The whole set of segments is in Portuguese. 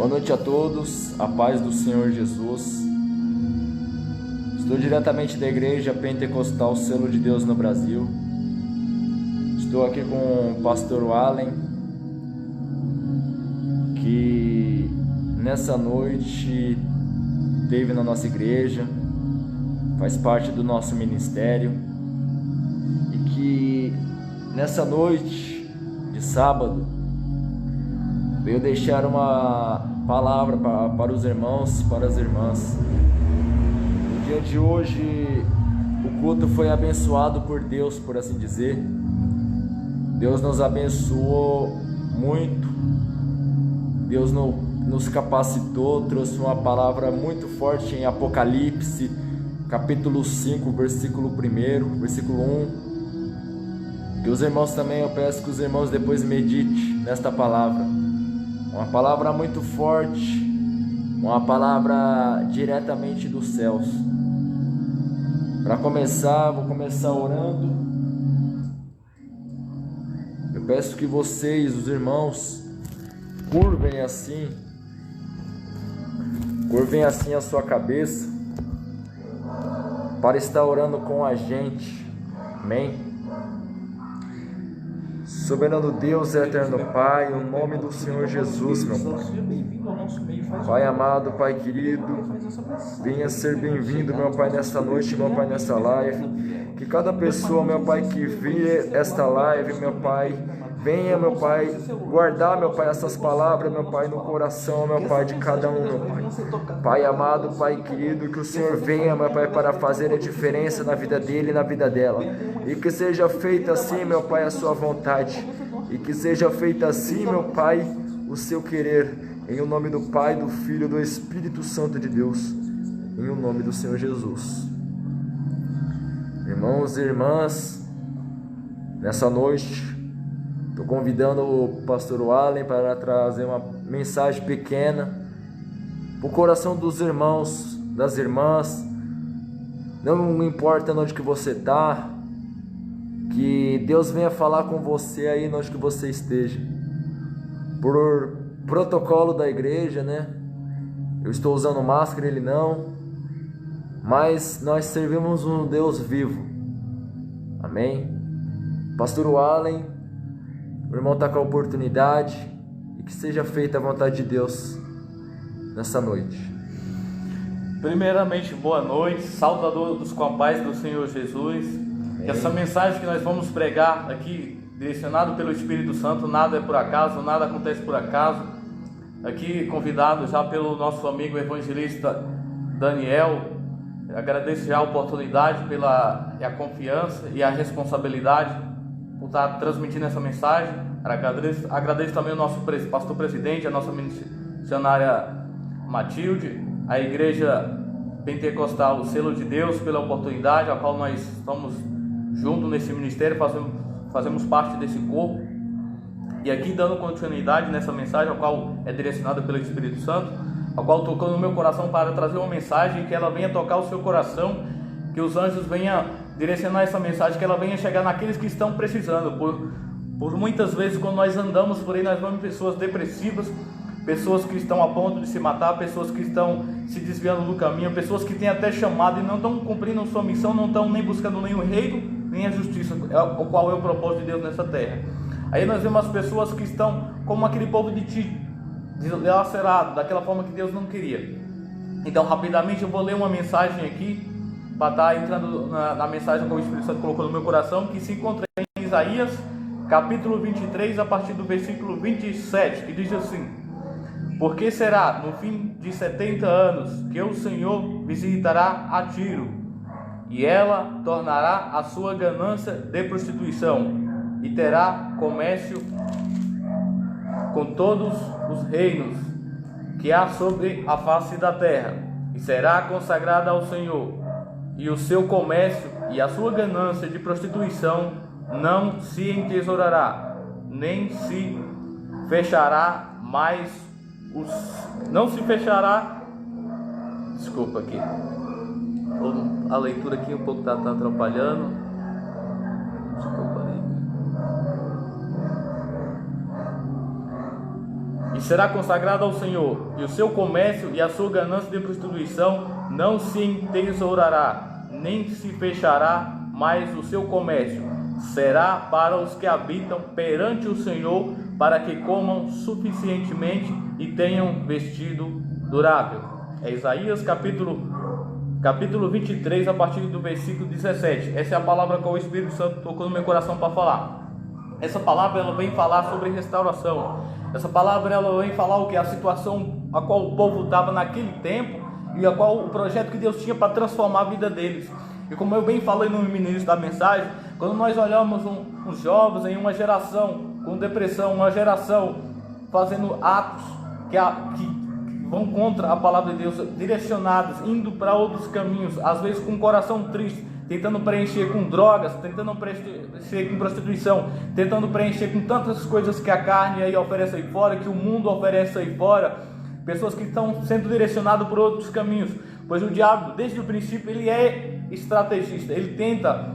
Boa noite a todos, a paz do Senhor Jesus. Estou diretamente da Igreja Pentecostal Selo de Deus no Brasil. Estou aqui com o pastor Allen, que nessa noite esteve na nossa igreja, faz parte do nosso ministério, e que nessa noite de sábado veio deixar uma palavra para os irmãos e para as irmãs. No dia de hoje, o culto foi abençoado por Deus, por assim dizer. Deus nos abençoou muito. Deus nos capacitou, trouxe uma palavra muito forte em Apocalipse, capítulo 5, versículo 1, versículo 1. Que os irmãos também, eu peço que os irmãos depois meditem nesta palavra. Uma palavra muito forte, uma palavra diretamente dos céus. Para começar, vou começar orando. Eu peço que vocês, os irmãos, curvem assim a sua cabeça para estar orando com a gente. Amém? Soberano Deus, eterno Pai, no nome do Senhor Jesus, meu Pai. Pai amado, Pai querido, venha ser bem-vindo, meu Pai, nesta noite, meu Pai, nesta live. Que cada pessoa, meu Pai, que vê esta live, meu Pai, venha, meu Pai, guardar, meu Pai, essas palavras, meu Pai, no coração, meu Pai, de cada um, meu Pai. Pai amado, Pai querido, que o Senhor venha, meu Pai, para fazer a diferença na vida dele e na vida dela. E que seja feita assim, meu Pai, a sua vontade. E que seja feita assim, meu Pai, o seu querer. Em o nome do Pai, do Filho e do Espírito Santo de Deus. Em o nome do Senhor Jesus. Irmãos e irmãs, nessa noite, estou convidando o pastor Allen para trazer uma mensagem pequena para o coração dos irmãos, das irmãs. Não importa onde que você está, que Deus venha falar com você aí onde que você esteja. Por protocolo da igreja, né? Eu estou usando máscara, ele não. Mas nós servimos um Deus vivo. Amém? Pastor Allen, o irmão está com a oportunidade, e que seja feita a vontade de Deus nessa noite. Primeiramente, boa noite, saudadores com a paz do Senhor Jesus. Que essa mensagem que nós vamos pregar aqui, direcionado pelo Espírito Santo, nada é por acaso, nada acontece por acaso. Aqui convidado já pelo nosso amigo evangelista Daniel. Agradeço já a oportunidade a confiança e a responsabilidade por estar transmitindo essa mensagem. Agradeço também o nosso pastor presidente, a nossa missionária Matilde, a Igreja Pentecostal Selo de Deus, pela oportunidade a qual nós estamos juntos nesse ministério, fazemos parte desse corpo. E aqui dando continuidade nessa mensagem, a qual é direcionada pelo Espírito Santo, a qual tocou no meu coração para trazer uma mensagem que ela venha tocar o seu coração, que os anjos venham direcionar essa mensagem, que ela venha chegar naqueles que estão precisando. Por muitas vezes, quando nós andamos por aí, nós vemos pessoas depressivas, pessoas que estão a ponto de se matar, pessoas que estão se desviando do caminho, pessoas que têm até chamado e não estão cumprindo sua missão, não estão nem buscando nem o reino, nem a justiça, o qual é o propósito de Deus nessa terra. Aí nós vemos as pessoas que estão como aquele povo de Tiro, dilacerado, daquela forma que Deus não queria. Então, rapidamente eu vou ler uma mensagem aqui, para estar entrando na mensagem que o Espírito Santo colocou no meu coração, que se encontra em Isaías, capítulo 23, a partir do versículo 27, que diz assim: Porque será no fim de 70 anos que o Senhor visitará a Tiro, e ela tornará a sua ganância de prostituição, e terá comércio com todos os reinos que há sobre a face da terra, e será consagrada ao Senhor, e o seu comércio e a sua ganância de prostituição não se entesourará, nem se fechará mais não se fechará. Desculpa aqui, a leitura aqui um pouco está atrapalhando. Desculpa aí. será consagrado ao Senhor, e o seu comércio e a sua ganância de prostituição não se entesourará, nem se fechará mais o seu comércio. Será para os que habitam perante o Senhor, para que comam suficientemente e tenham vestido durável. É Isaías capítulo 23, a partir do versículo 17. Essa é a palavra que o Espírito Santo tocou no meu coração para falar. Essa palavra ela vem falar sobre restauração. Essa palavra ela vem falar o que? A situação a qual o povo estava naquele tempo e a qual o projeto que Deus tinha para transformar a vida deles. E como eu bem falei no início da mensagem, quando nós olhamos uns jovens em uma geração com depressão, uma geração fazendo atos que vão contra a palavra de Deus, direcionados, indo para outros caminhos, às vezes com o coração triste, tentando preencher com drogas, tentando preencher com prostituição, tentando preencher com tantas coisas que a carne aí oferece aí fora, que o mundo oferece aí fora, pessoas que estão sendo direcionadas por outros caminhos, pois o diabo, desde o princípio, ele é estrategista, ele tenta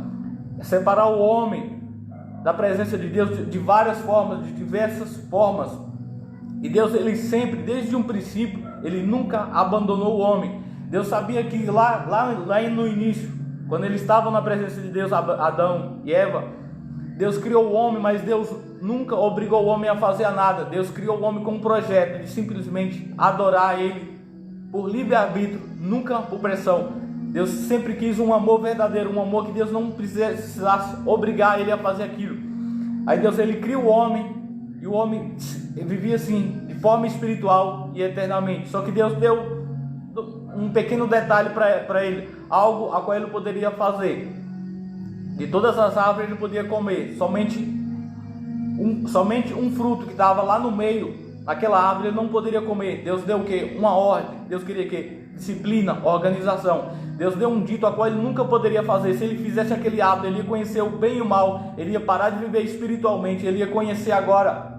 separar o homem da presença de Deus de várias formas, de diversas formas. E Deus, ele sempre, desde um princípio, ele nunca abandonou o homem. Deus sabia que lá no início, quando eles estavam na presença de Deus, Adão e Eva, Deus criou o homem, mas Deus nunca obrigou o homem a fazer nada. Deus criou o homem com um projeto de simplesmente adorar ele por livre-arbítrio, nunca por pressão. Deus sempre quis um amor verdadeiro, um amor que Deus não precisasse obrigar ele a fazer aquilo. Aí Deus, ele cria o homem, e o homem vivia assim, de forma espiritual e eternamente. Só que Deus deu um pequeno detalhe para ele, algo a qual ele poderia fazer. De todas as árvores ele podia comer, somente um fruto que estava lá no meio, naquela árvore ele não poderia comer. Deus deu o quê? Uma ordem. Deus queria o quê? Disciplina, organização. Deus deu um dito a qual ele nunca poderia fazer. Se ele fizesse aquele ato, ele ia conhecer o bem e o mal, ele ia parar de viver espiritualmente, ele ia conhecer agora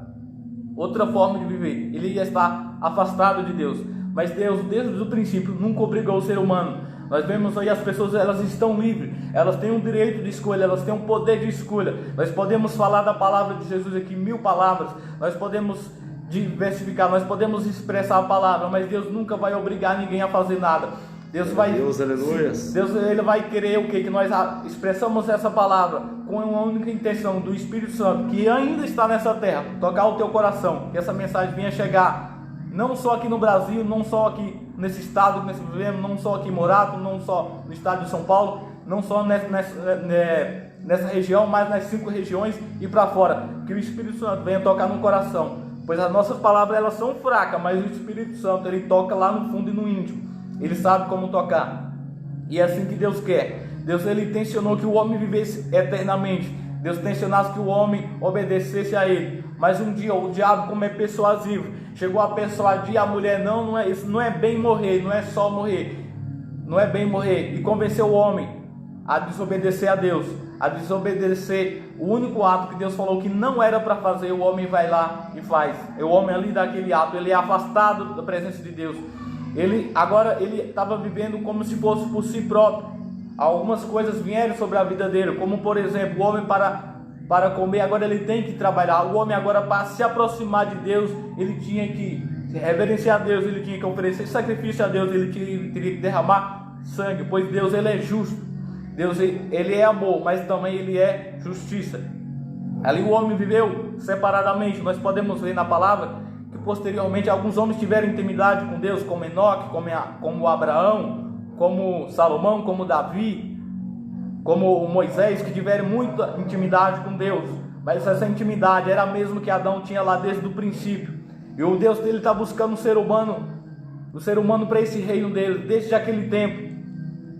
outra forma de viver, ele ia estar afastado de Deus. Mas Deus, desde o princípio, nunca obrigou o ser humano. Nós vemos aí as pessoas, elas estão livres, elas têm um direito de escolha, elas têm um poder de escolha. Nós podemos falar da palavra de Jesus aqui 1000 palavras, nós podemos diversificar, nós podemos expressar a palavra, mas Deus nunca vai obrigar ninguém a fazer nada. Deus ele vai querer o quê? Que nós expressamos essa palavra com uma única intenção do Espírito Santo, que ainda está nessa terra, tocar o teu coração, que essa mensagem venha chegar, não só aqui no Brasil, não só aqui nesse estado que nós vivemos, não só aqui em Morato, não só no estado de São Paulo, não só nessa região, mas nas 5 regiões e para fora, que o Espírito Santo venha tocar no coração, pois as nossas palavras elas são fracas, mas o Espírito Santo ele toca lá no fundo e no íntimo. Ele sabe como tocar. E é assim que Deus quer. Deus ele intencionou que o homem vivesse eternamente. Deus intencionasse que o homem obedecesse a ele. Mas um dia o diabo, como é persuasivo, chegou a persuadir a mulher, isso não é bem morrer, não é só morrer. Não é bem morrer. E convenceu o homem a desobedecer a Deus, a desobedecer o único ato que Deus falou que não era para fazer. O homem vai lá e faz. O homem ali daquele ato, ele é afastado da presença de Deus. Ele estava vivendo como se fosse por si próprio. Algumas coisas vieram sobre a vida dele, como por exemplo, o homem para comer, agora ele tem que trabalhar. O homem agora, para se aproximar de Deus, ele tinha que reverenciar a Deus, ele tinha que oferecer sacrifício a Deus, ele teria que derramar sangue, pois Deus ele é justo. Deus ele é amor, mas também ele é justiça. Ali o homem viveu separadamente. Nós podemos ver na palavra que posteriormente alguns homens tiveram intimidade com Deus, como Enoque, como Abraão, como Salomão, como Davi, como Moisés, que tiveram muita intimidade com Deus. Mas essa intimidade era a mesma que Adão tinha lá desde o princípio. E o Deus dele está buscando o ser humano para esse reino dele, desde aquele tempo.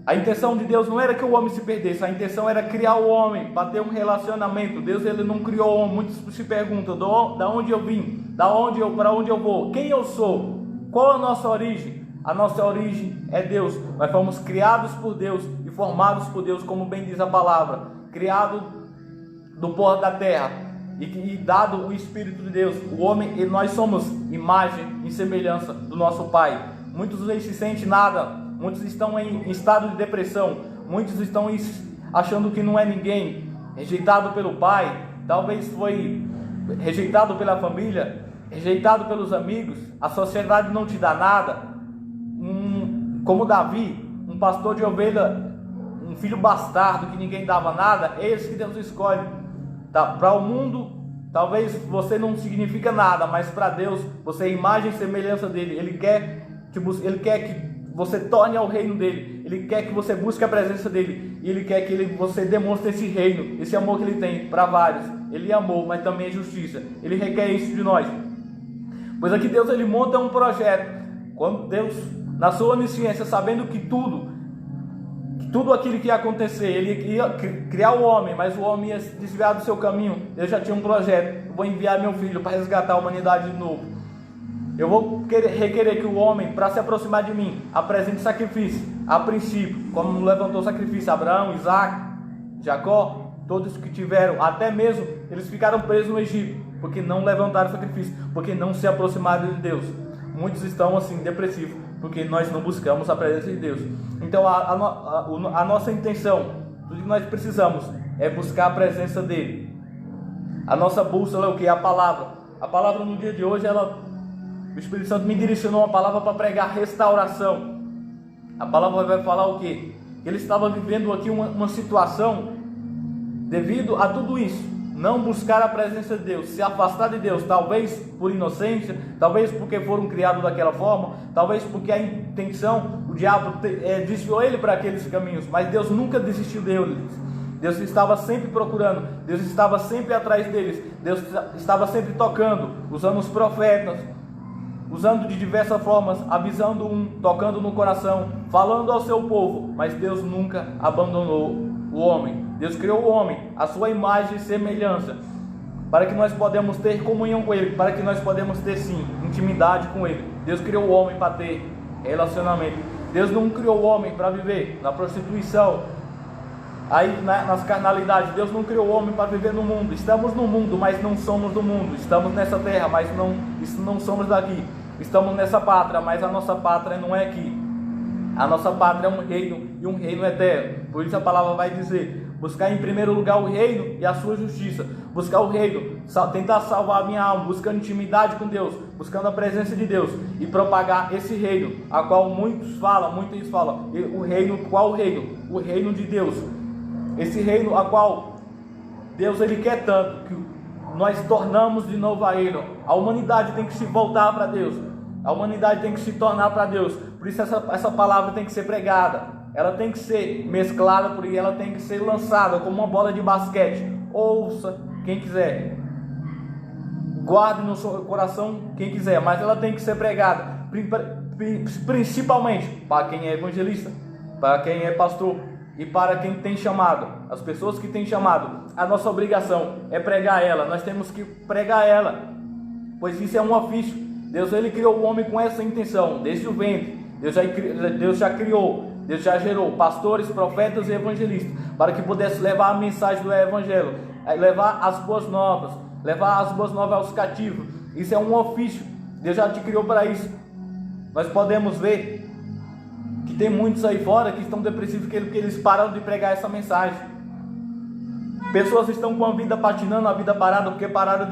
A intenção de Deus não era que o homem se perdesse, a intenção era criar o homem, para ter um relacionamento. Deus ele não criou o homem. Muitos se perguntam, da onde eu vim, para onde eu vou, quem eu sou, qual a nossa origem? A nossa origem é Deus. Nós fomos criados por Deus e formados por Deus, como bem diz a palavra, criado do pó da terra e dado o Espírito de Deus. O homem, e nós somos imagem e semelhança do nosso Pai. Muitos nem se sentem nada. Muitos estão em estado de depressão, muitos estão achando que não é ninguém, rejeitado pelo pai, talvez foi rejeitado pela família, rejeitado pelos amigos, a sociedade não te dá nada, como Davi, um pastor de ovelha, um filho bastardo que ninguém dava nada, é esse que Deus escolhe. Para o mundo, talvez você não significa nada, mas para Deus, você é imagem e semelhança dele. Ele quer que você torne ao reino dele. Ele quer que você busque a presença dele. E ele quer que você demonstre esse reino, esse amor que ele tem para vários. Ele é amor, mas também é justiça. Ele requer isso de nós. Pois aqui Deus, ele monta um projeto. Quando Deus, na sua onisciência, sabendo que tudo aquilo que ia acontecer, ele ia criar o homem, mas o homem ia se desviar do seu caminho. Deus já tinha um projeto. Eu vou enviar meu filho para resgatar a humanidade de novo. Eu vou requerer que o homem, para se aproximar de mim, apresente sacrifício. A princípio, como levantou sacrifício Abraão, Isaac, Jacó, todos que tiveram, até mesmo eles ficaram presos no Egito, porque não levantaram sacrifício, porque não se aproximaram de Deus. Muitos estão assim, depressivos, porque nós não buscamos a presença de Deus. Então a nossa intenção, tudo que nós precisamos é buscar a presença dele. A nossa bússola é o que? A palavra. A palavra no dia de hoje, o Espírito Santo me direcionou uma palavra para pregar restauração. A palavra vai falar o quê? Ele estava vivendo aqui uma situação devido a tudo isso. Não buscar a presença de Deus, se afastar de Deus, talvez por inocência, talvez porque foram criados daquela forma, talvez porque a intenção, o diabo desviou ele para aqueles caminhos, mas Deus nunca desistiu deles. Deus estava sempre procurando, Deus estava sempre atrás deles, Deus estava sempre tocando, usando os profetas, usando de diversas formas, avisando tocando no coração, falando ao seu povo, mas Deus nunca abandonou o homem. Deus criou o homem, a sua imagem e semelhança, para que nós podemos ter comunhão com ele, para que nós podemos ter sim, intimidade com ele. Deus criou o homem para ter relacionamento. Deus não criou o homem para viver na prostituição, aí nas carnalidades. Deus não criou o homem para viver no mundo. Estamos no mundo, mas não somos do mundo. Estamos nessa terra, mas não somos daqui. Estamos nessa pátria, mas a nossa pátria não é aqui. A nossa pátria é um reino, e um reino eterno. Por isso a palavra vai dizer: buscar em primeiro lugar o reino e a sua justiça. Buscar o reino, tentar salvar a minha alma, buscando intimidade com Deus, buscando a presença de Deus e propagar esse reino, a qual muitos falam. O reino, qual reino? O reino de Deus. Esse reino a qual Deus ele quer tanto que nós tornamos de novo a ele. A humanidade tem que se voltar para Deus. A humanidade tem que se tornar para Deus. Por isso essa palavra tem que ser pregada. Ela tem que ser mesclada, porque ela tem que ser lançada como uma bola de basquete. Ouça quem quiser, guarde no seu coração quem quiser, mas ela tem que ser pregada, principalmente para quem é evangelista, para quem é pastor e para quem tem chamado. As pessoas que têm chamado, a nossa obrigação é pregar ela. Nós temos que pregar ela, pois isso é um ofício. Deus ele criou o homem com essa intenção, desde o ventre. Deus já criou, Deus já gerou pastores, profetas e evangelistas, para que pudesse levar a mensagem do evangelho, levar as boas novas aos cativos. Isso é um ofício, Deus já te criou para isso. Nós podemos ver que tem muitos aí fora que estão depressivos porque eles pararam de pregar essa mensagem. Pessoas estão com a vida patinando, a vida parada, porque pararam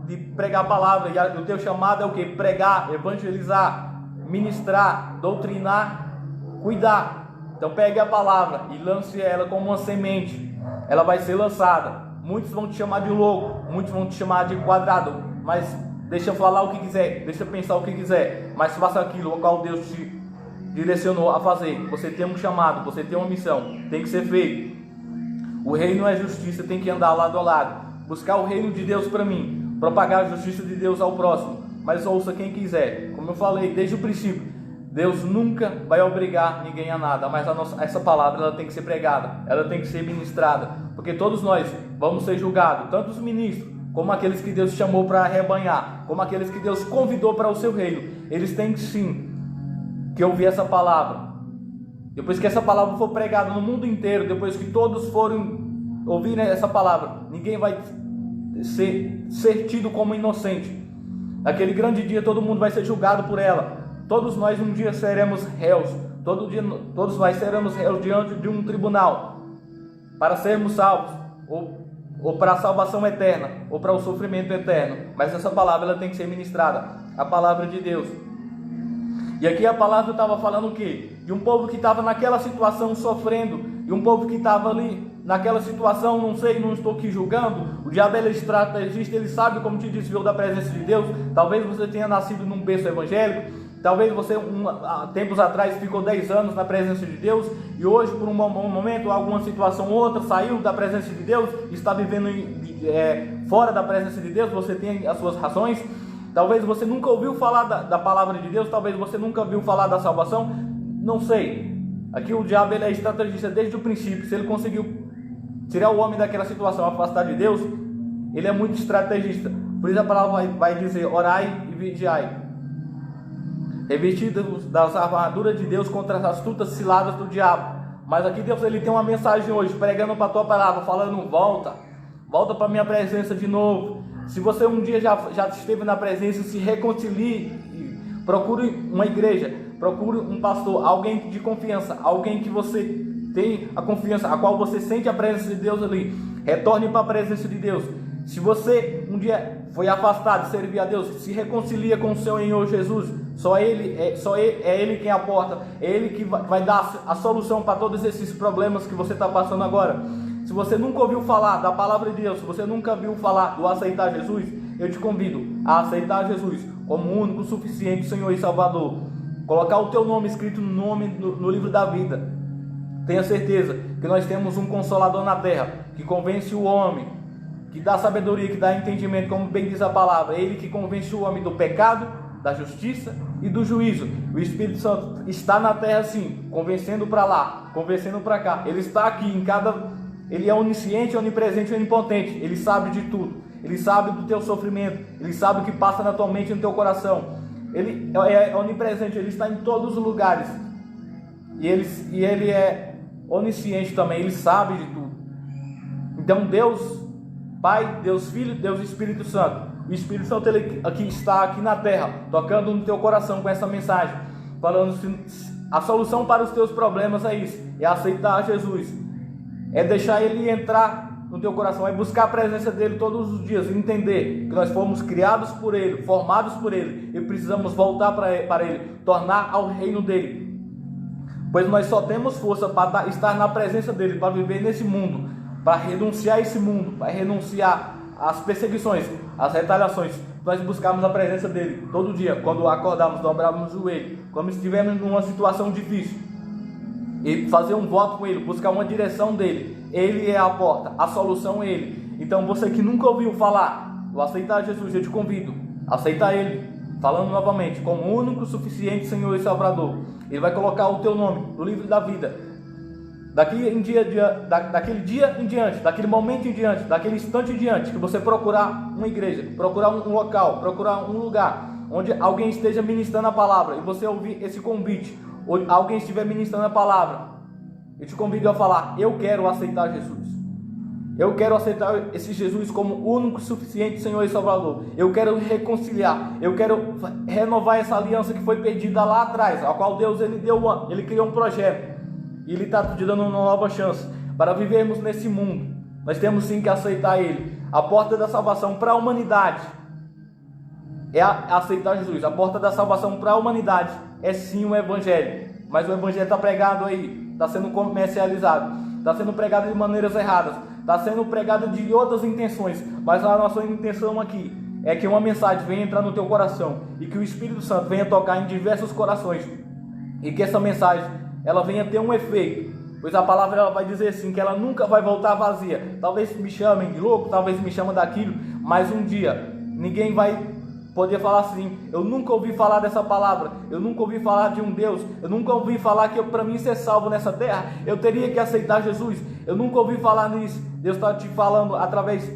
de pregar a palavra. E o teu chamado é o que? Pregar, evangelizar, ministrar, doutrinar, cuidar. Então pegue a palavra e lance ela como uma semente. Ela vai ser lançada. Muitos vão te chamar de louco, muitos vão te chamar de quadrado, mas deixa falar o que quiser, deixa pensar o que quiser, mas faça aquilo ao qual Deus te direcionou a fazer. Você tem um chamado, você tem uma missão, tem que ser feito. O reino é justiça, tem que andar lado a lado, buscar o reino de Deus para mim, propagar a justiça de Deus ao próximo. Mas ouça quem quiser, como eu falei desde o princípio, Deus nunca vai obrigar ninguém a nada, mas essa palavra ela tem que ser pregada, ela tem que ser ministrada, porque todos nós vamos ser julgados, tanto os ministros, como aqueles que Deus chamou para arrebanhar, como aqueles que Deus convidou para o seu reino. Eles têm sim que ouvir essa palavra. Depois que essa palavra for pregada no mundo inteiro, depois que todos forem ouvir essa palavra, ninguém vai ser tido como inocente. Naquele grande dia todo mundo vai ser julgado por ela. Todos nós um dia seremos réus. Todos nós seremos réus diante de um tribunal para sermos salvos ou para a salvação eterna, ou para o sofrimento eterno. Mas essa palavra ela tem que ser ministrada, a palavra de Deus. E aqui a palavra estava falando o quê? De um povo que estava naquela situação sofrendo, de um povo que estava ali naquela situação, não sei, não estou aqui julgando. O diabo ele é estrategista, ele sabe como te desviou da presença de Deus. Talvez você tenha nascido num berço evangélico, talvez você tempos atrás ficou 10 anos na presença de Deus e hoje por um momento, alguma situação ou outra, saiu da presença de Deus, está vivendo fora da presença de Deus. Você tem as suas razões. Talvez você nunca ouviu falar da palavra de Deus, talvez você nunca ouviu falar da salvação, não sei. Aqui o diabo ele é estrategista desde o princípio. Se ele conseguiu tirar o homem daquela situação, afastar de Deus, ele é muito estrategista. Por isso a palavra vai dizer: orai e vigiai, revestidos das armaduras de Deus contra as astutas ciladas do diabo. Mas aqui Deus ele tem uma mensagem hoje, pregando para a tua palavra, falando: volta para a minha presença de novo. Se você um dia já esteve na presença, se reconcilie, procure uma igreja, procure um pastor, alguém de confiança, alguém que você tem a confiança, a qual você sente a presença de Deus ali. Retorne para a presença de Deus. Se você um dia foi afastado de servir a Deus, se reconcilia com o Senhor Jesus. Só Ele é Ele quem aporta, é Ele que vai dar a solução para todos esses problemas que você está passando agora. Se você nunca ouviu falar da palavra de Deus, se você nunca ouviu falar do aceitar Jesus, eu te convido a aceitar Jesus como o único, suficiente Senhor e Salvador. Colocar o teu nome escrito no livro da vida. Tenha certeza que nós temos um Consolador na terra, que convence o homem, que dá sabedoria, que dá entendimento, como bem diz a palavra. É Ele que convence o homem do pecado, da justiça e do juízo. O Espírito Santo está na terra sim, convencendo para lá, convencendo para cá. Ele está aqui em cada... Ele é onisciente, onipresente e onipotente. Ele sabe de tudo. Ele sabe do teu sofrimento. Ele sabe o que passa na tua mente e no teu coração. Ele é onipresente. Ele está em todos os lugares. E ele é onisciente também. Ele sabe de tudo. Então Deus Pai, Deus Filho, Deus Espírito Santo. O Espírito Santo ele está aqui na terra, tocando no teu coração com essa mensagem, falando que a solução para os teus problemas é isso, é aceitar Jesus. É deixar Ele entrar no teu coração, é buscar a presença dEle todos os dias, entender que nós fomos criados por Ele, formados por Ele, e precisamos voltar para Ele, tornar ao reino dEle, pois nós só temos força para estar na presença dEle, para viver nesse mundo, para renunciar a esse mundo, para renunciar às perseguições, às retaliações. Nós buscarmos a presença dEle todo dia, quando acordarmos, dobrarmos o joelho, quando estivermos numa situação difícil, e fazer um voto com Ele, buscar uma direção dEle. Ele é a porta, a solução é Ele. Então você que nunca ouviu falar do aceitar Jesus, eu te convido a aceitar Ele, falando novamente, como o único, suficiente Senhor e Salvador. Ele vai colocar o teu nome no livro da vida. Daquele dia em diante, daquele momento em diante, daquele instante em diante, que você procurar uma igreja, procurar um local, procurar um lugar onde alguém esteja ministrando a palavra, e você ouvir esse convite, ou alguém estiver ministrando a palavra, eu te convido a falar: eu quero aceitar Jesus. Eu quero aceitar esse Jesus como o único, suficiente Senhor e Salvador. Eu quero reconciliar. Eu quero renovar essa aliança que foi perdida lá atrás, a qual Deus ele criou um projeto. E Ele está te dando uma nova chance para vivermos nesse mundo. Nós temos sim que aceitar Ele. A porta da salvação para a humanidade é aceitar Jesus. A porta da salvação para a humanidade é sim o Evangelho. Mas o Evangelho está pregado aí, está sendo comercializado, está sendo pregado de maneiras erradas, está sendo pregado de outras intenções. Mas a nossa intenção aqui é que uma mensagem venha entrar no teu coração e que o Espírito Santo venha tocar em diversos corações e que essa mensagem ela venha ter um efeito, pois a palavra ela vai dizer assim, que ela nunca vai voltar vazia. Talvez me chamem de louco, talvez me chamem daquilo, mas um dia ninguém vai poder falar assim: eu nunca ouvi falar dessa palavra, eu nunca ouvi falar de um Deus, eu nunca ouvi falar que para mim ser salvo nessa terra, eu teria que aceitar Jesus. Eu nunca ouvi falar nisso. Deus está te falando através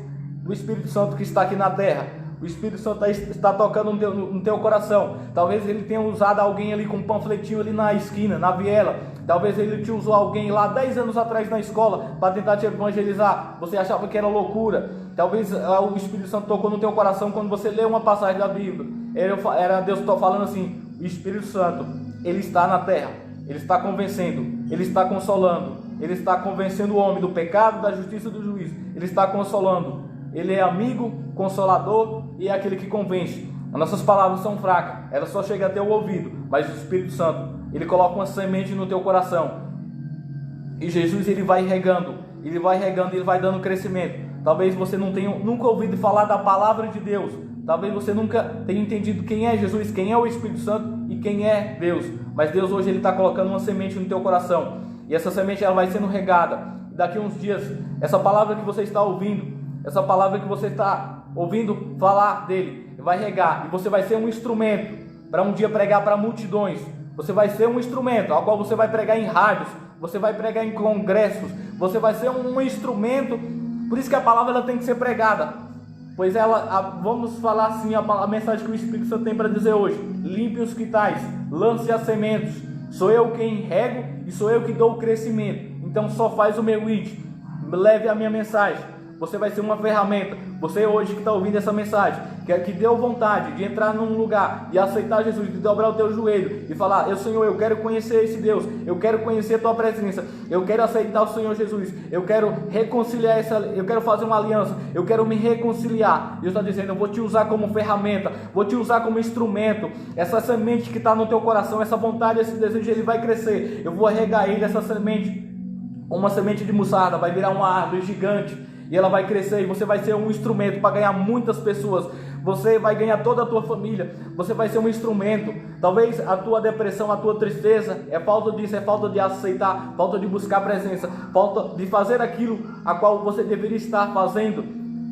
do Espírito Santo que está aqui na terra. O Espírito Santo está tocando no teu coração. Talvez Ele tenha usado alguém ali com um panfletinho ali na esquina, na viela. Talvez Ele te usou alguém lá 10 anos atrás na escola para tentar te evangelizar. Você achava que era loucura. Talvez o Espírito Santo tocou no teu coração quando você leu uma passagem da Bíblia. Era Deus falando assim: o Espírito Santo, Ele está na terra, Ele está convencendo, Ele está consolando, Ele está convencendo o homem do pecado, da justiça e do juízo. Ele está consolando. Ele é amigo, consolador e é aquele que convence. As nossas palavras são fracas, elas só chegam até o ouvido, mas o Espírito Santo, ele coloca uma semente no teu coração. E Jesus, ele vai regando, ele vai dando crescimento. Talvez você não tenha nunca ouvido falar da palavra de Deus. Talvez você nunca tenha entendido quem é Jesus, quem é o Espírito Santo e quem é Deus. Mas Deus hoje ele está colocando uma semente no teu coração. E essa semente ela vai sendo regada. Daqui a uns dias, essa palavra que você está ouvindo, essa palavra que você está ouvindo falar dele, vai regar. E você vai ser um instrumento para um dia pregar para multidões. Você vai ser um instrumento ao qual você vai pregar em rádios, você vai pregar em congressos, você vai ser um instrumento. Por isso que a palavra ela tem que ser pregada. Pois vamos falar assim, a mensagem que o Espírito Santo tem para dizer hoje: limpe os quitais, lance as sementes, sou eu quem rego e sou eu que dou o crescimento, então só faz o meu id, leve a minha mensagem, você vai ser uma ferramenta. Você hoje que está ouvindo essa mensagem, que deu vontade de entrar num lugar e aceitar Jesus, de dobrar o teu joelho e falar: Senhor, eu quero conhecer esse Deus, eu quero conhecer a tua presença, eu quero aceitar o Senhor Jesus, eu quero reconciliar eu quero fazer uma aliança, eu quero me reconciliar. Deus está dizendo: eu vou te usar como ferramenta, vou te usar como instrumento. Essa semente que está no teu coração, essa vontade, esse desejo, ele vai crescer. Eu vou regar ele, essa semente, uma semente de mostarda, vai virar uma árvore gigante. E ela vai crescer e você vai ser um instrumento para ganhar muitas pessoas. Você vai ganhar toda a tua família. Você vai ser um instrumento. Talvez a tua depressão, a tua tristeza é falta disso, é falta de aceitar, falta de buscar presença, falta de fazer aquilo a qual você deveria estar fazendo,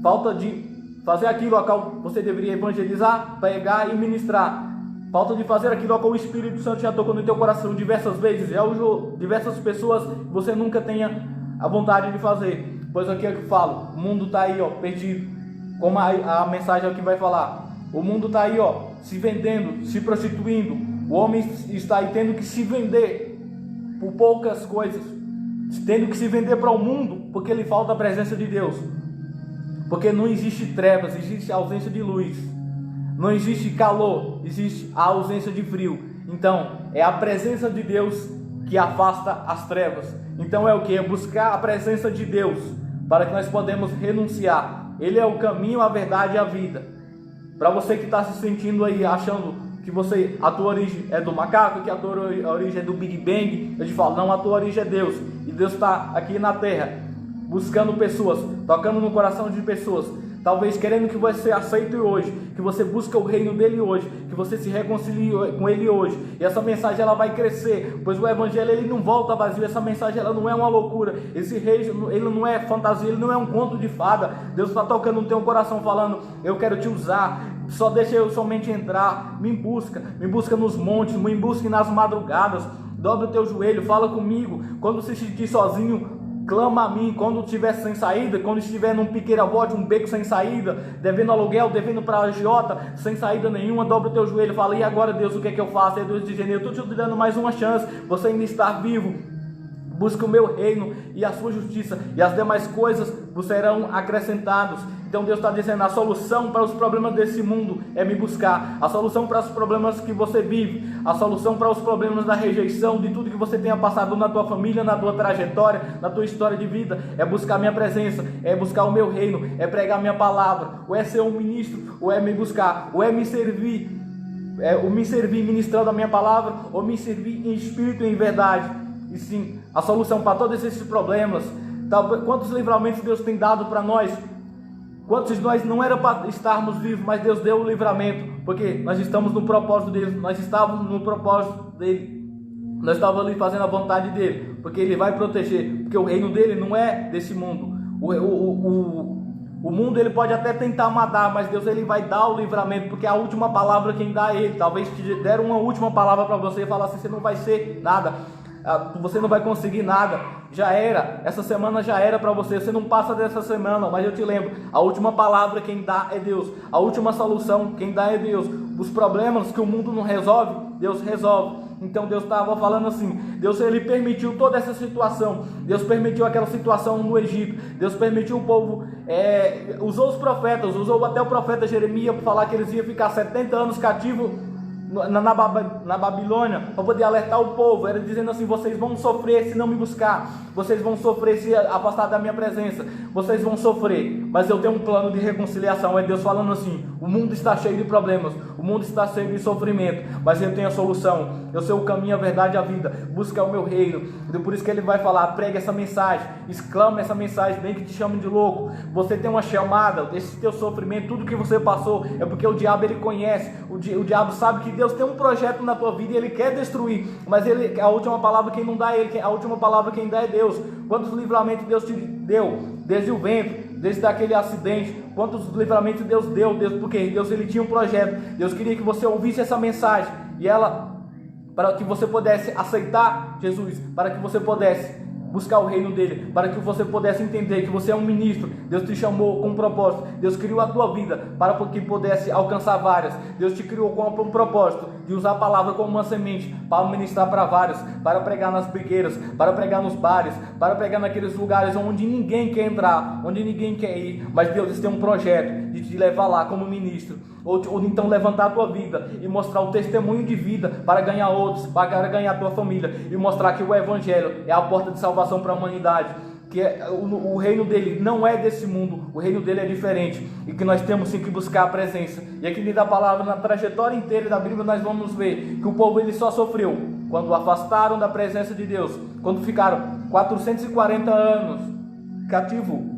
falta de fazer aquilo a qual você deveria evangelizar, pregar e ministrar, falta de fazer aquilo a qual o Espírito Santo já tocou no teu coração diversas vezes, já usou diversas pessoas que você nunca tenha a vontade de fazer. Pois aqui é que eu falo, o mundo está aí, perdido, como a mensagem aqui vai falar. O mundo está aí, se vendendo, se prostituindo. O homem está aí tendo que se vender por poucas coisas, tendo que se vender para o mundo, porque lhe falta a presença de Deus. Porque não existe trevas, existe ausência de luz. Não existe calor, existe a ausência de frio. Então, é a presença de Deus que afasta as trevas. Então é o que? É buscar a presença de Deus, para que nós podemos renunciar. Ele é o caminho, a verdade e a vida. Para você que está se sentindo aí, achando que a tua origem é do macaco, que a tua origem é do Big Bang, eu te falo, não, a tua origem é Deus. E Deus está aqui na terra, buscando pessoas, tocando no coração de pessoas, talvez querendo que você aceite hoje, que você busque o reino dele hoje, que você se reconcilie com ele hoje. E essa mensagem ela vai crescer, pois o evangelho ele não volta vazio. Essa mensagem ela não é uma loucura, esse reino ele não é fantasia, ele não é um conto de fada. Deus está tocando no teu coração falando: eu quero te usar, só deixa eu somente entrar, me busca nos montes, me busque nas madrugadas, dobra o teu joelho, fala comigo. Quando se sentir sozinho, clama a mim. Quando estiver sem saída, quando estiver num piqueira-bote, um beco sem saída, devendo aluguel, devendo para a agiota, sem saída nenhuma, dobra o teu joelho e fala: e agora, Deus, o que é que eu faço? É Deus dizendo: eu estou te dando mais uma chance, você ainda está vivo. Busca o meu reino e a sua justiça, e as demais coisas vos serão acrescentados. Então Deus está dizendo: a solução para os problemas desse mundo é me buscar. A solução para os problemas que você vive, a solução para os problemas da rejeição, de tudo que você tenha passado na tua família, na tua trajetória, na tua história de vida, é buscar minha presença, é buscar o meu reino, é pregar minha palavra, ou é ser um ministro, ou é me buscar, ou é me servir, ou me servir ministrando a minha palavra, ou me servir em espírito e em verdade. E sim, a solução para todos esses problemas. Quantos livramentos Deus tem dado para nós? Quantos de nós não era para estarmos vivos, mas Deus deu o livramento, porque nós estamos no propósito dele, nós estávamos no propósito dele, nós estávamos ali fazendo a vontade dele, porque ele vai proteger, porque o reino dele não é desse mundo. O mundo ele pode até tentar matar, mas Deus ele vai dar o livramento, porque a última palavra quem dá é ele. Talvez te deram uma última palavra para você e falar assim: você não vai ser nada, você não vai conseguir nada, já era, essa semana já era para você não passa dessa semana. Mas eu te lembro, a última palavra quem dá é Deus, a última solução quem dá é Deus. Os problemas que o mundo não resolve, Deus resolve. Então Deus estava falando assim, Deus ele permitiu toda essa situação, Deus permitiu aquela situação no Egito, Deus permitiu o povo, usou os profetas, usou até o profeta Jeremias para falar que eles iam ficar 70 anos cativos na Babilônia, para poder alertar o povo. Era dizendo assim: vocês vão sofrer se não me buscar, vocês vão sofrer se afastar da minha presença, vocês vão sofrer, mas eu tenho um plano de reconciliação. É Deus falando assim: o mundo está cheio de problemas, o mundo está cheio de sofrimento, mas eu tenho a solução, eu sou o caminho, a verdade e a vida. Busca o meu reino. E por isso que ele vai falar: pregue essa mensagem, exclama essa mensagem, nem que te chamem de louco. Você tem uma chamada. Esse teu sofrimento, tudo que você passou, é porque o diabo, ele conhece, o diabo sabe que Deus tem um projeto na tua vida e ele quer destruir, mas a última palavra quem não dá é ele, a última palavra quem dá é Deus. Quantos livramentos Deus te deu, desde o vento, desde aquele acidente, quantos livramentos Deus deu, porque Deus, ele tinha um projeto. Deus queria que você ouvisse essa mensagem, e ela, para que você pudesse aceitar Jesus, para que você pudesse buscar o reino dele, para que você pudesse entender que você é um ministro. Deus te chamou com um propósito. Deus criou a tua vida para que pudesse alcançar várias. Deus te criou com um propósito de usar a palavra como uma semente para ministrar para vários, para pregar nas brigueiras, para pregar nos bares, para pregar naqueles lugares onde ninguém quer entrar, onde ninguém quer ir, mas Deus tem um projeto de te levar lá como ministro, ou então levantar a tua vida e mostrar o testemunho de vida para ganhar outros, para ganhar a tua família, e mostrar que o evangelho é a porta de salvação para a humanidade, que o reino dele não é desse mundo, o reino dele é diferente, e que nós temos sim que buscar a presença. E aqui da palavra, na trajetória inteira da Bíblia, nós vamos ver que o povo, ele só sofreu quando afastaram da presença de Deus, quando ficaram 440 anos cativo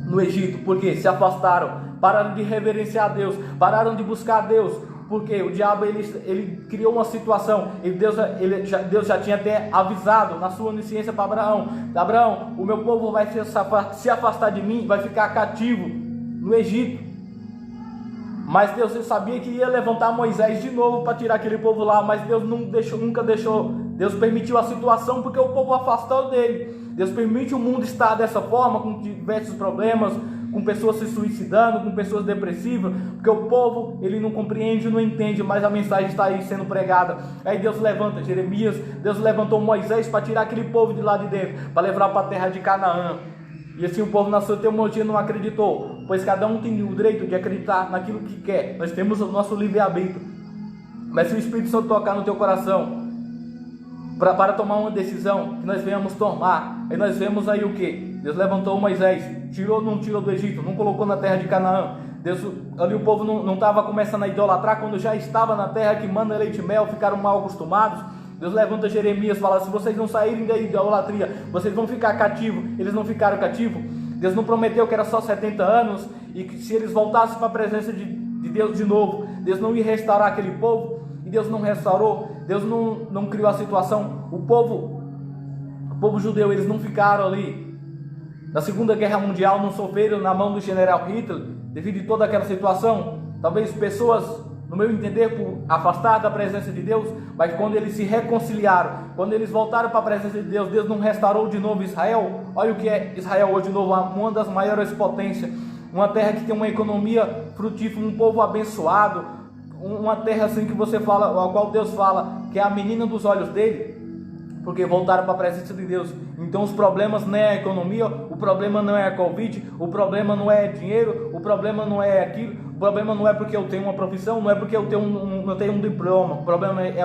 no Egito, porque se afastaram, pararam de reverenciar a Deus, pararam de buscar a Deus, porque o diabo, ele criou uma situação, e Deus já tinha até avisado na sua onisciência para Abraão: Abraão, o meu povo vai se afastar de mim, vai ficar cativo no Egito. Mas Deus sabia que ia levantar Moisés de novo para tirar aquele povo lá, mas Deus nunca deixou. Deus permitiu a situação porque o povo afastou dele. Deus permite o mundo estar dessa forma, com diversos problemas, com pessoas se suicidando, com pessoas depressivas, porque o povo, ele não compreende, não entende, mas a mensagem está aí sendo pregada. Aí Deus levanta Jeremias, Deus levantou Moisés para tirar aquele povo de lá de dentro, para levar para a terra de Canaã. E assim o povo na sua teimosia não acreditou, pois cada um tem o direito de acreditar naquilo que quer. Nós temos o nosso livre-arbítrio. Mas se o Espírito Santo tocar no teu coração para tomar uma decisão que nós venhamos tomar, aí nós vemos aí o que? Deus levantou Moisés, não tirou do Egito, não colocou na terra de Canaã. Deus, ali o povo não estava começando a idolatrar quando já estava na terra que manda leite e mel, ficaram mal acostumados. Deus levanta Jeremias e fala: se vocês não saírem da idolatria, vocês vão ficar cativos. Eles não ficaram cativos. Deus não prometeu que era só 70 anos e que se eles voltassem para a presença de Deus de novo, Deus não ia restaurar aquele povo. E Deus não restaurou. Deus não criou a situação. O povo judeu, eles não ficaram ali na Segunda Guerra Mundial, não sofreram na mão do general Hitler devido a toda aquela situação. Talvez pessoas, no meu entender, por afastar da presença de Deus, mas quando eles se reconciliaram, quando eles voltaram para a presença de Deus, Deus não restaurou de novo Israel. Olha o que é Israel hoje de novo, uma das maiores potências, uma terra que tem uma economia frutífera, um povo abençoado, uma terra assim que você fala, a qual Deus fala que é a menina dos olhos dele, porque voltaram para a presença de Deus. Então os problemas não é a economia, o problema não é a Covid, o problema não é dinheiro, o problema não é aquilo, o problema não é porque eu tenho uma profissão, não é porque eu tenho um diploma, o problema é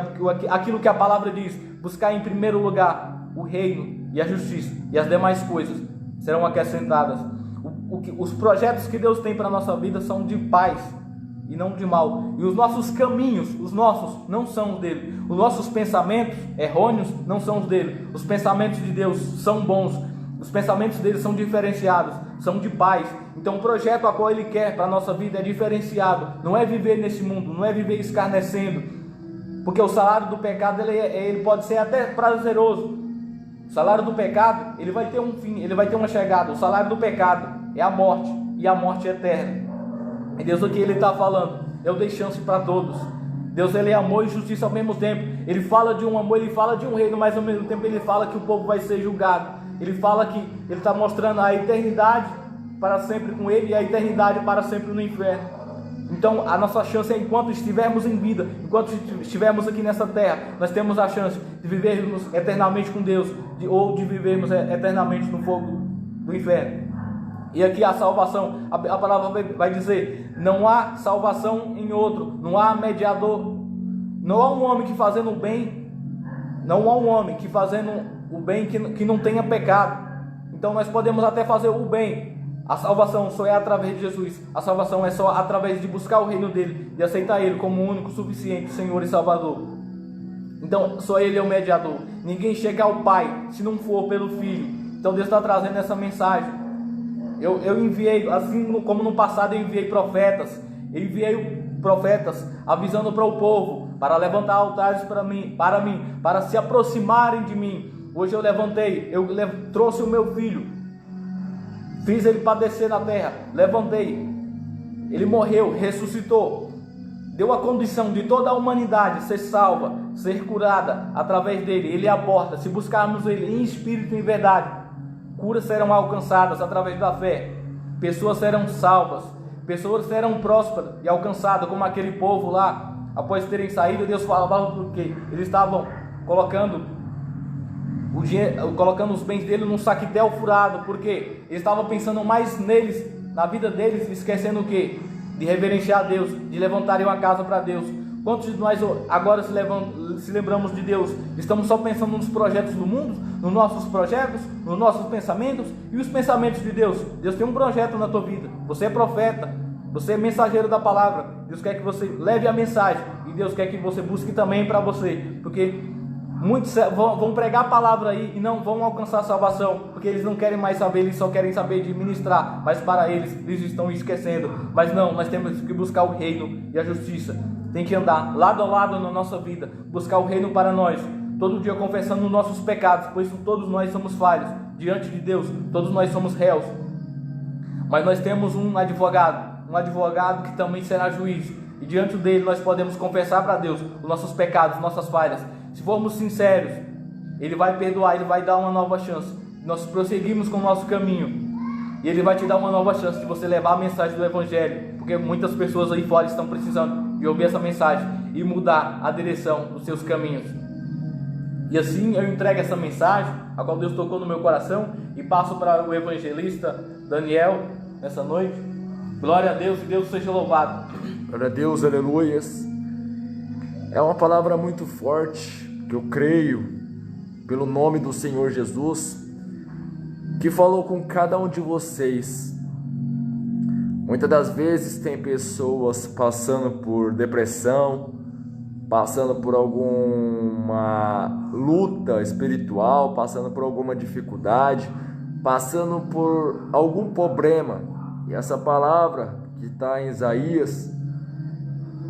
aquilo que a palavra diz: buscar em primeiro lugar o reino e a justiça, e as demais coisas serão acrescentadas. Os projetos que Deus tem para a nossa vida são de paz e não de mal, e os nossos caminhos, os nossos, não são os dele. Os nossos pensamentos errôneos não são os dele. Os pensamentos de Deus são bons, os pensamentos dele são diferenciados, são de paz. Então o projeto a qual ele quer para a nossa vida é diferenciado, não é viver nesse mundo, não é viver escarnecendo, porque o salário do pecado ele pode ser até prazeroso. O salário do pecado, ele vai ter um fim, ele vai ter uma chegada. O salário do pecado é a morte, e a morte é eterna. E Deus aqui, ele está falando: eu dei chance para todos. Deus, ele é amor e justiça ao mesmo tempo. Ele fala de um amor, ele fala de um reino, mas ao mesmo tempo ele fala que o povo vai ser julgado. Ele fala que ele está mostrando a eternidade para sempre com ele e a eternidade para sempre no inferno. Então a nossa chance é, enquanto estivermos em vida, enquanto estivermos aqui nessa terra, nós temos a chance de vivermos eternamente com Deus, ou de vivermos eternamente no fogo do inferno. E aqui a salvação, a palavra vai dizer: não há salvação em outro, não há mediador, não há um homem que fazendo o bem, não há um homem que fazendo o bem que não tenha pecado. Então nós podemos até fazer o bem. A salvação só é através de Jesus. A salvação é só através de buscar o reino dele, de aceitar ele como o único, suficiente Senhor e Salvador. Então só ele é o mediador. Ninguém chega ao Pai se não for pelo Filho. Então Deus está trazendo essa mensagem. Eu enviei, assim como no passado eu enviei profetas. Eu enviei profetas avisando para o povo, para levantar altares para mim, para se aproximarem de mim. Hoje eu levantei, eu trouxe o meu filho, fiz ele padecer na terra, levantei, ele morreu, ressuscitou, deu a condição de toda a humanidade ser salva, ser curada através dele. Ele é a porta. Se buscarmos ele em espírito e em verdade, curas serão alcançadas através da fé, pessoas serão salvas, pessoas serão prósperas e alcançadas, como aquele povo lá. Após terem saído, Deus falava porque eles estavam colocando os bens dele num saquetel furado, porque eles estavam pensando mais neles, na vida deles, esquecendo o quê? De reverenciar a Deus, de levantarem uma casa para Deus. Quantos de nós agora se lembramos de Deus? Estamos só pensando nos projetos do mundo, nos nossos projetos, nos nossos pensamentos e os pensamentos de Deus. Deus tem um projeto na tua vida. Você é profeta, você é mensageiro da palavra. Deus quer que você leve a mensagem e Deus quer que você busque também para você, porque muitos vão pregar a palavra aí e não vão alcançar a salvação, porque eles não querem mais saber, eles só querem saber de ministrar, mas para eles estão esquecendo. Mas não, nós temos que buscar o reino e a justiça. Tem que andar lado a lado na nossa vida, buscar o reino para nós, todo dia confessando os nossos pecados, pois todos nós somos falhos diante de Deus, todos nós somos réus. Mas nós temos um advogado que também será juiz, e diante dele nós podemos confessar para Deus os nossos pecados, nossas falhas. Se formos sinceros, ele vai perdoar, ele vai dar uma nova chance. Nós prosseguimos com o nosso caminho e ele vai te dar uma nova chance de você levar a mensagem do Evangelho, porque muitas pessoas aí fora estão precisando de ouvir essa mensagem e mudar a direção dos seus caminhos. E assim eu entrego essa mensagem, a qual Deus tocou no meu coração, e passo para o evangelista Daniel nessa noite. Glória a Deus e Deus seja louvado. Glória a Deus, aleluias. É uma palavra muito forte, que eu creio, pelo nome do Senhor Jesus, que falou com cada um de vocês. Muitas das vezes tem pessoas passando por depressão, passando por alguma luta espiritual, passando por alguma dificuldade, passando por algum problema. E essa palavra que está em Isaías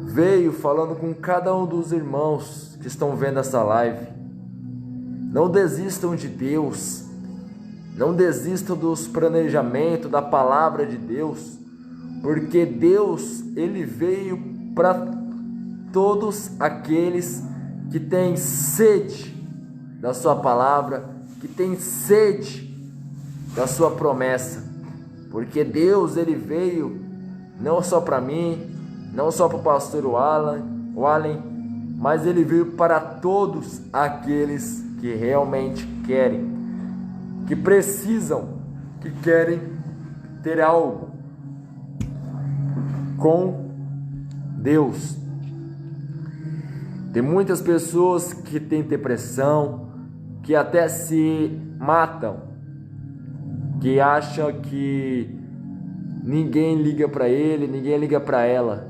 veio falando com cada um dos irmãos que estão vendo essa live. Não desistam de Deus, não desistam dos planejamentos da palavra de Deus, porque Deus, ele veio para todos aqueles que têm sede da sua palavra, que têm sede da sua promessa, porque Deus, ele veio não só para mim, não só para o pastor Wallen, mas ele veio para todos aqueles que realmente querem, que precisam, que querem ter algo com Deus. Tem muitas pessoas que têm depressão, que até se matam, que acham que ninguém liga para ele, ninguém liga para ela.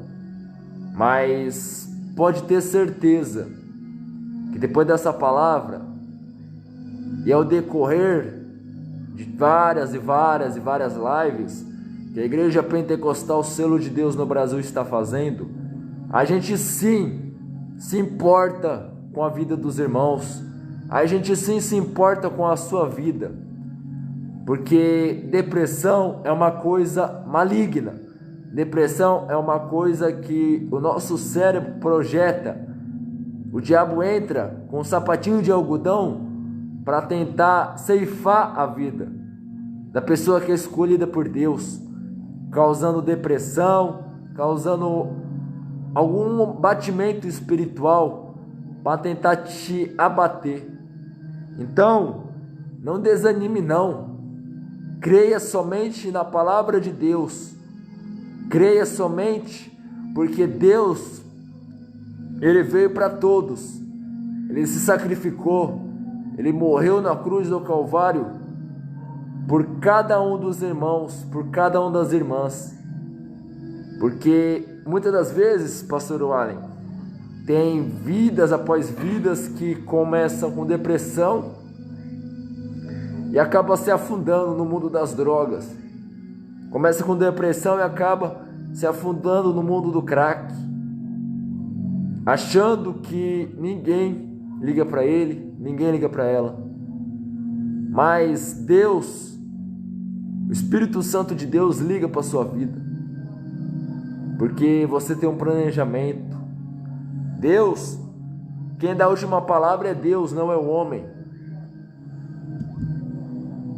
Mas pode ter certeza que depois dessa palavra e ao decorrer de várias lives que a Igreja Pentecostal Selo de Deus no Brasil está fazendo, a gente sim se importa com a vida dos irmãos, a gente sim se importa com a sua vida, porque depressão é uma coisa maligna. Depressão é uma coisa que o nosso cérebro projeta. O diabo entra com um sapatinho de algodão para tentar ceifar a vida da pessoa que é escolhida por Deus, causando depressão, causando algum batimento espiritual para tentar te abater. Então, não desanime não. Creia somente na palavra de Deus. Creia somente porque Deus, Ele veio para todos. Ele se sacrificou. Ele morreu na cruz do Calvário por cada um dos irmãos, por cada uma das irmãs. Porque muitas das vezes, pastor Wallen, tem vidas após vidas que começam com depressão e acaba se afundando no mundo das drogas. Começa com depressão e acaba se afundando no mundo do crack, achando que ninguém liga para ele, ninguém liga para ela. Mas Deus, o Espírito Santo de Deus liga para a sua vida, porque você tem um planejamento. Deus, quem dá a última palavra é Deus, não é o homem.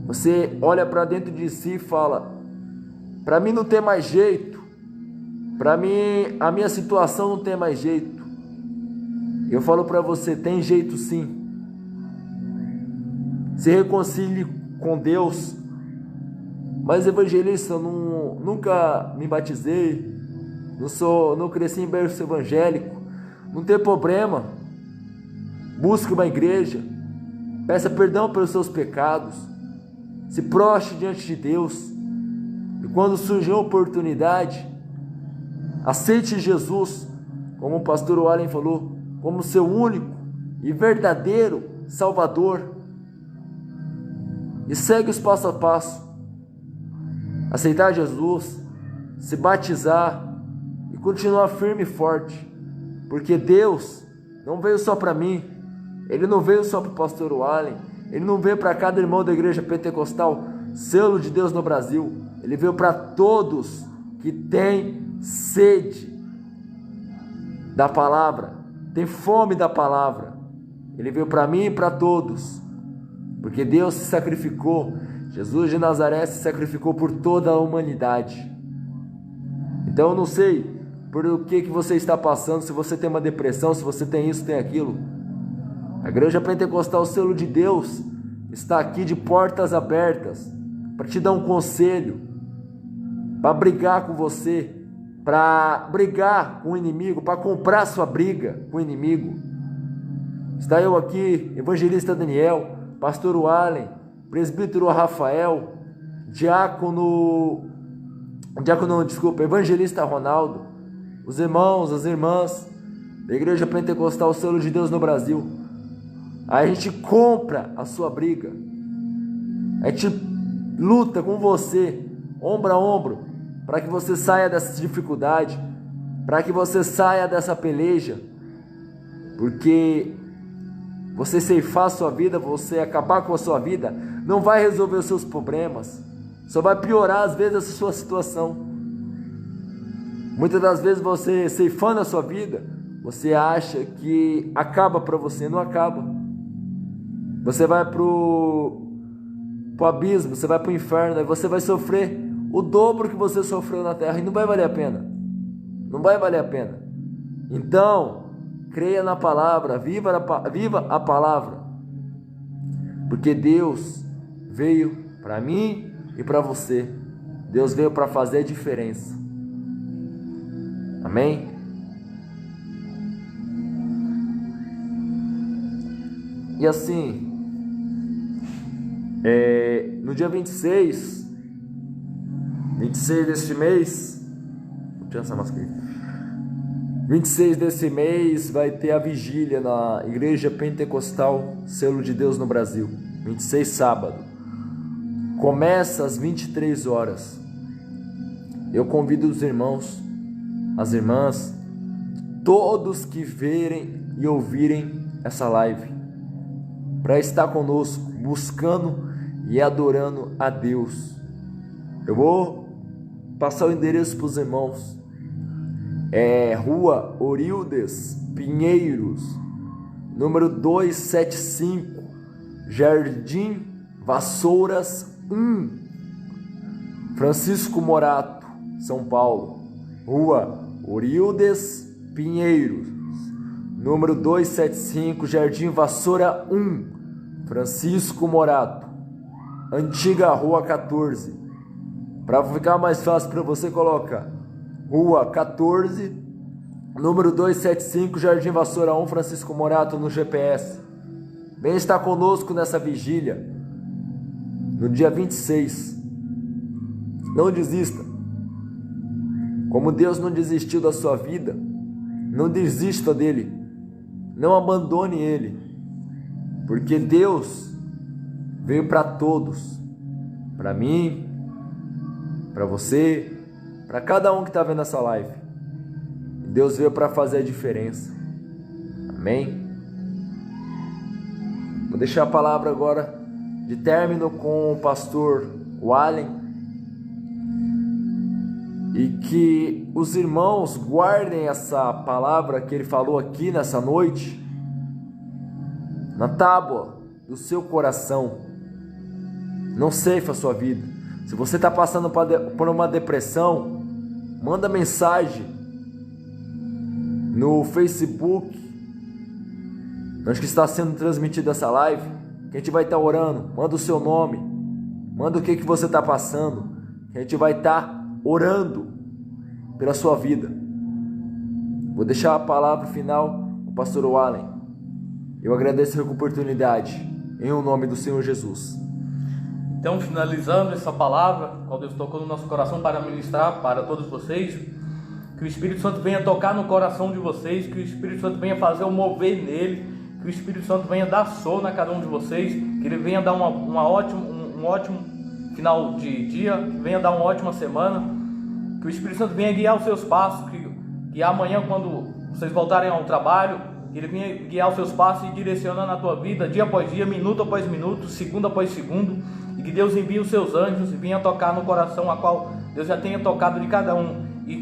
Você olha para dentro de si e fala: para mim não tem mais jeito, para mim a minha situação não tem mais jeito. Eu falo para você: tem jeito sim. Se reconcilie com Deus. Mas evangelista, eu nunca me batizei, não cresci em berço evangélico. Não tem problema. Busque uma igreja, peça perdão pelos seus pecados, se prostre diante de Deus, e quando surgir a oportunidade, aceite Jesus, como o pastor Wallen falou, como seu único e verdadeiro Salvador, e segue os passo a passo. Aceitar Jesus, se batizar e continuar firme e forte, porque Deus não veio só para mim, Ele não veio só para o pastor Wallen, Ele não veio para cada irmão da igreja pentecostal, selo de Deus no Brasil. Ele veio para todos que têm sede da palavra, tem fome da palavra. Ele veio para mim e para todos, porque Deus se sacrificou. Jesus de Nazaré se sacrificou por toda a humanidade. Então eu não sei por o que você está passando, se você tem uma depressão, se você tem isso, tem aquilo. A igreja pentecostal, o selo de Deus, está aqui de portas abertas para te dar um conselho, para brigar com você, para brigar com o inimigo, para comprar sua briga com o inimigo. Está eu aqui, evangelista Daniel, pastor Wallen, presbítero Rafael, evangelista Ronaldo, os irmãos, as irmãs da igreja pentecostal, o selo de Deus no Brasil. Aí a gente compra a sua briga, a gente luta com você, ombro a ombro, para que você saia dessa dificuldade, para que você saia dessa peleja, porque você ceifar a sua vida, você acabar com a sua vida, não vai resolver os seus problemas, só vai piorar às vezes a sua situação. Muitas das vezes você ceifando a sua vida, você acha que acaba para você, não acaba. Você vai pro abismo, você vai pro inferno, e você vai sofrer o dobro que você sofreu na terra, e não vai valer a pena. Não vai valer a pena. Então, creia na palavra, viva a palavra, porque Deus veio para mim e para você. Deus veio para fazer a diferença. Amém? E assim, no dia 26 deste mês, vou tirar essa máscara aí. 26 desse mês vai ter a vigília na Igreja Pentecostal Selo de Deus no Brasil. 26, sábado. Começa às 23 horas. Eu convido os irmãos, as irmãs, todos que verem e ouvirem essa live, para estar conosco, buscando e adorando a Deus. Eu vou passar o endereço para os irmãos. Rua Orildes Pinheiros, número 275, Jardim Vassouras 1, Francisco Morato, São Paulo. Rua Orildes Pinheiros, número 275, Jardim Vassoura 1, Francisco Morato. antiga Rua 14. Para ficar mais fácil para você, coloca Rua 14, número 275, Jardim Vassoura 1, Francisco Morato, no GPS. Venha estar conosco nessa vigília, no dia 26. Não desista. Como Deus não desistiu da sua vida, não desista dele. Não abandone ele. Porque Deus veio para todos. Para mim, para você, para cada um que está vendo essa live. Deus veio para fazer a diferença. Amém? Vou deixar a palavra agora de término com o pastor Wallen. E que os irmãos guardem essa palavra que ele falou aqui nessa noite na tábua do seu coração. Não ceifa a sua vida. Se você está passando por uma depressão, manda mensagem no Facebook, onde que está sendo transmitida essa live, que a gente vai estar orando. Manda o seu nome, manda o que você está passando, que a gente vai estar orando pela sua vida. Vou deixar a palavra final com o pastor Wallen. Eu agradeço a oportunidade, em nome do Senhor Jesus. Então, finalizando essa palavra, qual Deus tocou no nosso coração para ministrar para todos vocês, que o Espírito Santo venha tocar no coração de vocês, que o Espírito Santo venha fazer o mover nele, que o Espírito Santo venha dar sono a cada um de vocês, que ele venha dar um ótimo final de dia, venha dar uma ótima semana, que o Espírito Santo venha guiar os seus passos, que amanhã, quando vocês voltarem ao trabalho, ele venha guiar os seus passos e direcionando a tua vida, dia após dia, minuto após minuto, segundo após segundo, e que Deus envie os seus anjos e venha tocar no coração a qual Deus já tenha tocado de cada um, e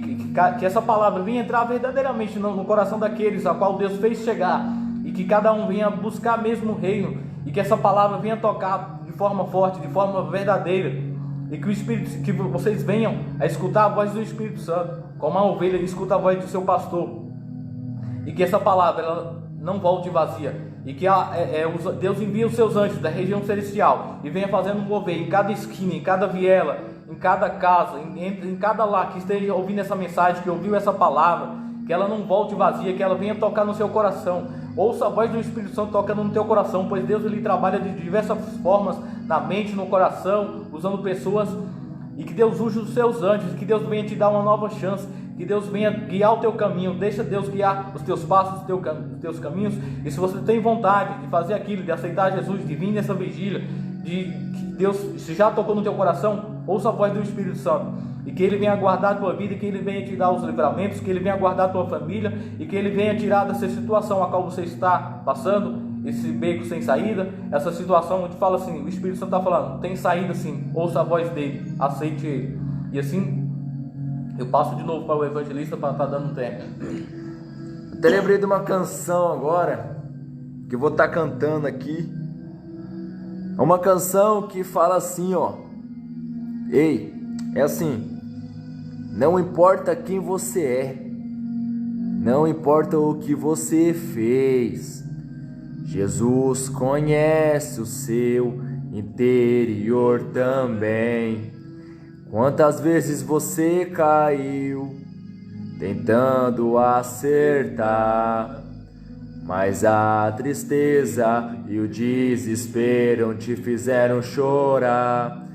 que essa palavra venha entrar verdadeiramente no coração daqueles a qual Deus fez chegar, e que cada um venha buscar mesmo o reino, e que essa palavra venha tocar de forma forte, de forma verdadeira, e que vocês venham a escutar a voz do Espírito Santo, como a ovelha escuta a voz do seu pastor, e que essa palavra ela não volte vazia, e que Deus envie os seus anjos da região celestial e venha fazendo mover em cada esquina, em cada viela, em cada casa, em cada lar que esteja ouvindo essa mensagem, que ouviu essa palavra, que ela não volte vazia, que ela venha tocar no seu coração. Ouça a voz do Espírito Santo tocando no teu coração, pois Deus ele trabalha de diversas formas, na mente, no coração, usando pessoas, e que Deus use os seus anjos, que Deus venha te dar uma nova chance, que Deus venha guiar o teu caminho. Deixa Deus guiar os teus passos, os teus caminhos. E se você tem vontade de fazer aquilo, de aceitar Jesus, de vir nessa vigília, de que Deus se já tocou no teu coração, ouça a voz do Espírito Santo, e que ele venha guardar a tua vida, que ele venha te dar os livramentos, que ele venha guardar a tua família, e que ele venha tirar dessa situação a qual você está passando, esse beco sem saída, essa situação onde fala assim, o Espírito Santo está falando, tem saída sim, ouça a voz dele, aceite ele. E assim eu passo de novo para o evangelista para estar dando tempo. Até lembrei de uma canção agora, que eu vou estar cantando aqui. É uma canção que fala assim, ó. Ei, é assim: não importa quem você é, não importa o que você fez, Jesus conhece o seu interior também. Quantas vezes você caiu tentando acertar, mas a tristeza e o desespero te fizeram chorar.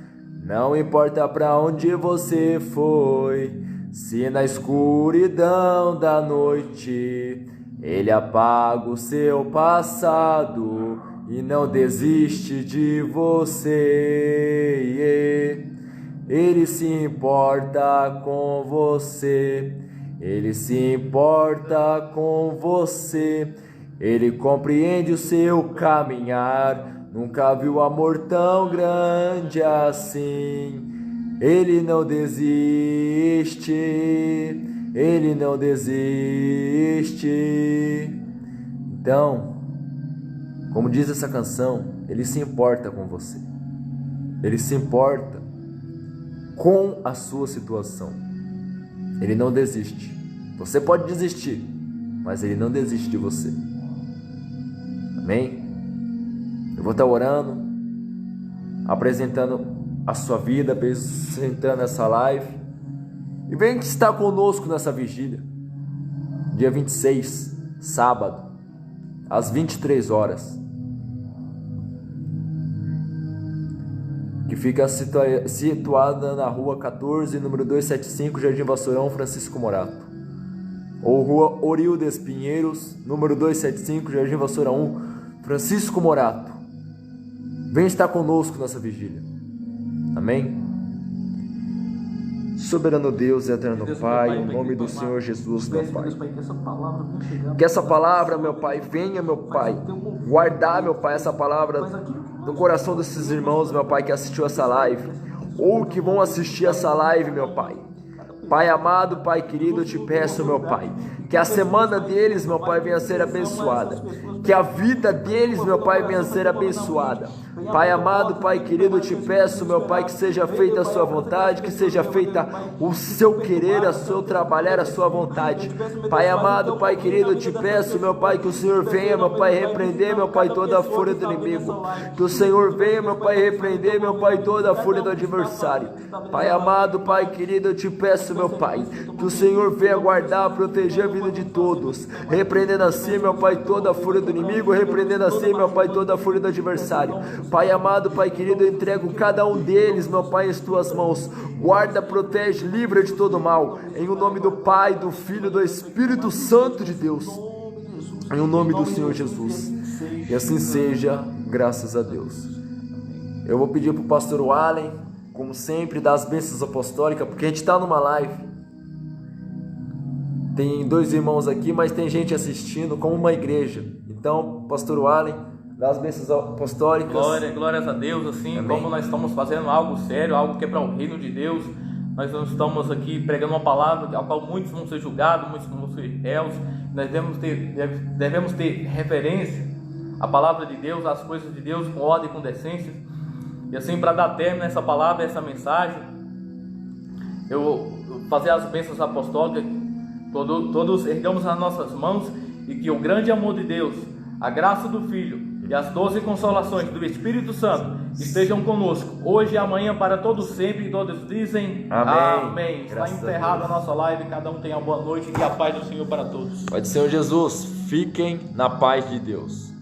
Não importa pra onde você foi, se na escuridão da noite Ele apaga o seu passado e não desiste de você. Ele se importa com você, Ele se importa com você, Ele compreende o seu caminhar, nunca viu amor tão grande assim. Ele não desiste, Ele não desiste. Então, como diz essa canção, Ele se importa com você, Ele se importa com a sua situação. Ele não desiste. Você pode desistir, mas Ele não desiste de você. Amém? Eu vou estar orando. apresentando a sua vida, apresentando essa live. E vem estar conosco nessa vigília, dia 26, sábado, às 23 horas. Que fica situada na rua 14, número 275, Jardim Vassourão, Francisco Morato. Ou rua Orildes Pinheiros, número 275, Jardim Vassourão, Francisco Morato. Vem estar conosco nessa vigília. Amém? Soberano Deus e eterno Pai, em nome do Senhor Jesus, meu Pai. Que essa palavra, meu Pai, venha, meu Pai, guardar, meu Pai, essa palavra no coração desses irmãos, meu Pai, que assistiu essa live, ou que vão assistir essa live, meu Pai. Pai amado, Pai querido, eu te peço, meu Pai, que a semana deles, meu Pai, venha a ser abençoada. Que a vida deles, meu Pai, venha a ser abençoada. Pai amado, Pai querido, eu te peço, meu Pai, que seja feita a sua vontade, que seja feita o seu querer, o seu trabalhar, a sua vontade. Pai amado, Pai querido, eu te peço, meu Pai, que o Senhor venha, meu Pai, repreender, meu Pai, toda a fúria do inimigo. Que o Senhor venha, meu Pai, repreender, meu Pai, toda a fúria do adversário. Pai amado, Pai querido, eu te peço, meu Pai, que o Senhor venha guardar, proteger a vida de todos, repreendendo assim, meu Pai, toda a fúria do inimigo, repreendendo assim, meu Pai, toda a fúria do adversário. Pai amado, Pai querido, eu entrego cada um deles, meu Pai, em tuas mãos. Guarda, protege, livra de todo mal, em o nome do Pai, do Filho e do Espírito Santo de Deus, em o nome do Senhor Jesus. E assim seja, graças a Deus. Eu vou pedir para o pastor Wallen, como sempre, dar as bênçãos apostólicas, porque a gente está numa live. Tem 2 irmãos aqui, mas tem gente assistindo como uma igreja. Então, pastor Wallen, dá as bênçãos apostólicas. Glórias a Deus, assim. Amém. Como nós estamos fazendo algo sério, algo que é para o reino de Deus. Nós não estamos aqui pregando uma palavra a qual muitos vão ser julgados, muitos vão ser réus. Nós devemos ter referência à palavra de Deus, às coisas de Deus, com ordem e com decência. E assim, para dar término a essa palavra, a essa mensagem, eu fazer as bênçãos apostólicas. Todos ergamos as nossas mãos e que o grande amor de Deus, a graça do Filho e as 12 consolações do Espírito Santo estejam conosco, hoje e amanhã, para todos sempre. E todos dizem amém. Está encerrada a nossa live. Cada um tenha uma boa noite e a paz do Senhor para todos. Pai do Senhor Jesus, fiquem na paz de Deus.